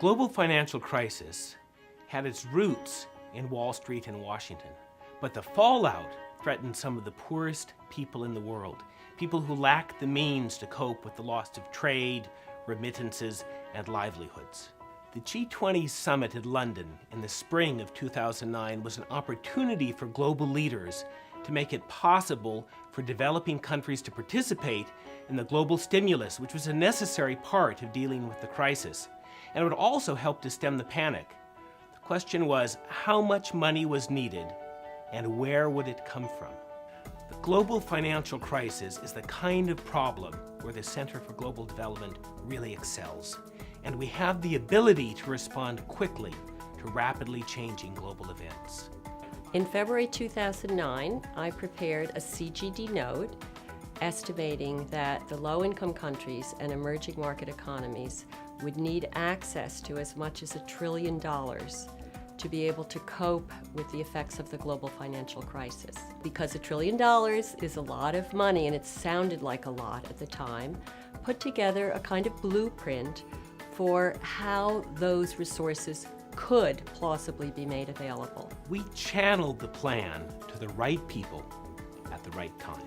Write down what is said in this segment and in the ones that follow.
global financial crisis had its roots in Wall Street and Washington, but the fallout threatened some of the poorest people in the world, people who lacked the means to cope with the loss of trade, remittances, and livelihoods. The G20 summit in London in the spring of 2009 was an opportunity for global leaders to make it possible for developing countries to participate in the global stimulus, which was a necessary part of dealing with the crisis, and it would also help to stem the panic. The question was, how much money was needed, and where would it come from? The global financial crisis is the kind of problem where the Center for Global Development really excels, and we have the ability to respond quickly to rapidly changing global events. In February 2009, I prepared a CGD note estimating that the low-income countries and emerging market economies would need access to as much as $1 trillion to be able to cope with the effects of the global financial crisis. Because $1 trillion is a lot of money, and it sounded like a lot at the time, put together a kind of blueprint for how those resources could plausibly be made available. We channeled the plan to the right people at the right time.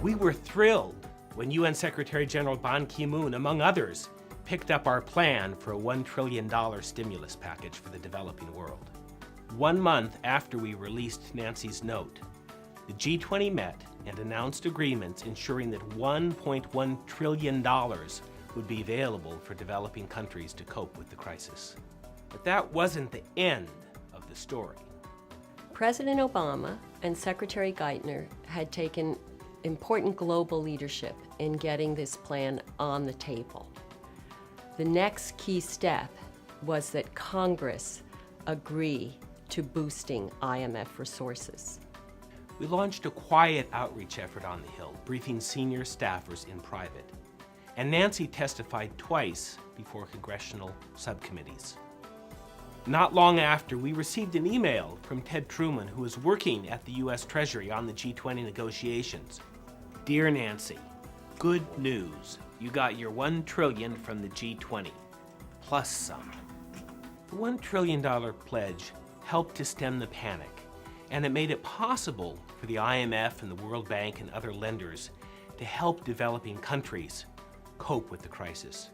We were thrilled when UN Secretary General Ban Ki-moon, among others, picked up our plan for a $1 trillion stimulus package for the developing world. 1 month after we released Nancy's note, the G20 met and announced agreements ensuring that $1.1 trillion would be available for developing countries to cope with the crisis. But that wasn't the end of the story. President Obama and Secretary Geithner had taken important global leadership in getting this plan on the table. The next key step was that Congress agree to boosting IMF resources. We launched a quiet outreach effort on the Hill, briefing senior staffers in private. And Nancy testified twice before congressional subcommittees. Not long after, we received an email from Ted Truman, who was working at the U.S. Treasury on the G20 negotiations. Dear Nancy, good news. You got your $1 trillion from the G20, plus some. The $1 trillion pledge helped to stem the panic, and it made it possible for the IMF and the World Bank and other lenders to help developing countries cope with the crisis.